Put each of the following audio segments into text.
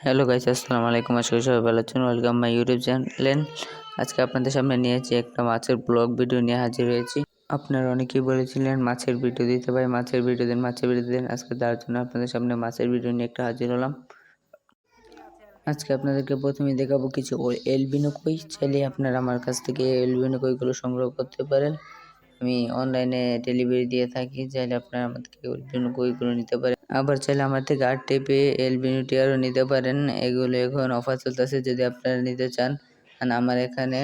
Hello guys, আসসালামু আলাইকুম। আশা করি সবাই ভালো আছেন। Welcome my YouTube channel. আজকে আপনাদের সামনে নিয়েছি একটা মাছের ব্লগ ভিডিও নিয়ে হাজির হয়েছি। আপনারা অনেকেই বলেছিলেন মাছের ভিডিও দিতে ভাই, মাছের ভিডিও দিন, মাছের ভিডিও দিন। আজকে তার জন্য আপনাদের সামনে মাছের ভিডিও নিয়ে একটা হাজির হলাম। আজকে আপনাদেরকে প্রথমে দেখাবো কিছু এলবিনো কই। চাইলে আপনারা আমার কাছ থেকে এলবিনো কইগুলো সংগ্রহ করতে পারেন। আমি অনলাইনে ডেলিভারি দিয়ে থাকি, চাইলে আপনারা আমার থেকে এলবিনো কইগুলো নিতে পারেন। আবার চাইলে আমার থেকে আর্ট টেপে এলবিনো টিয়ারও নিতে পারেন। এগুলো এখন অফার চলতেছে, যদি আপনারা নিতে চান। আর আমার এখানে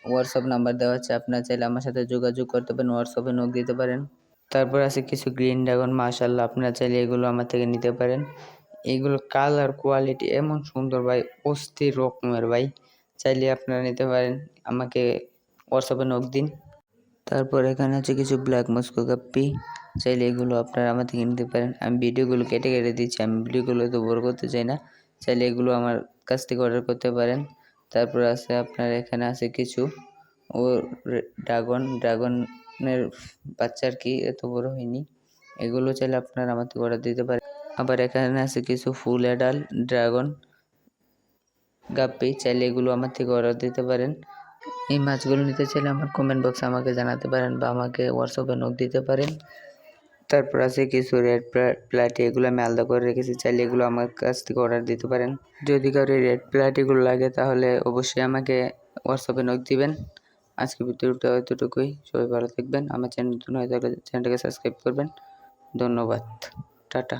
হোয়াটসঅ্যাপ নাম্বার দেওয়া আছে, আপনারা চাইলে আমার সাথে যোগাযোগ করতে পারেন, হোয়াটসঅ্যাপে নক দিতে পারেন। তারপর আছে কিছু গ্রিন ড্রাগন, মাশাআল্লাহ, আপনারা চাইলে এগুলো আমার থেকে নিতে পারেন। এগুলো কালার কোয়ালিটি এমন সুন্দর ভাই, অস্থির রকমের ভাই। চাইলে আপনারা নিতে পারেন, আমাকে হোয়াটসঅ্যাপে নক দিন। তারপর এখানে আছে কিছু ব্ল্যাক মস্কো গাপ্পি, চাইলে এগুলো আপনারা আমার থেকে নিতে পারেন। আমি ভিডিওগুলো কেটে কেটে দিচ্ছি, আমি ভিডিওগুলো তো বড় করতে চাই না, চাইলে এগুলো আমার কাছ থেকে অর্ডার করতে পারেন। তারপর আছে আপনার এখানে আছে কিছু ও ড্রাগনের বাচ্চা আর কি, এত বড় হয়নি। এগুলো চাইলে আপনারা আমার থেকে অর্ডার দিতে পারেন। আবার এখানে আছে কিছু ফুল অ্যাডাল্ট ড্রাগন গাপ্পি, চাইলে এগুলো আমার থেকে অর্ডার দিতে পারেন। এই মাছগুলো নিতে চাইলে আমার কমেন্ট বক্সে আমাকে জানাতে পারেন বা আমাকে হোয়াটসঅ্যাপে নক দিতে পারেন। তারপর আছে কিছু রেড প্লাটি, এগুলো আমি আলাদা করে রেখেছি, চাইলে এগুলো আমার কাছ থেকে অর্ডার দিতে পারেন। যদি কারো রেড প্লাটিগুলো লাগে তাহলে অবশ্যই আমাকে হোয়াটসঅ্যাপে নক দিবেন। আজকে ভিডিওটা এতটুকুই, সবাই ভালো থাকবেন। আমার চ্যানেল নতুন হয়ে থাকলে চ্যানেলটাকে সাবস্ক্রাইব করবেন। ধন্যবাদ, টাটা।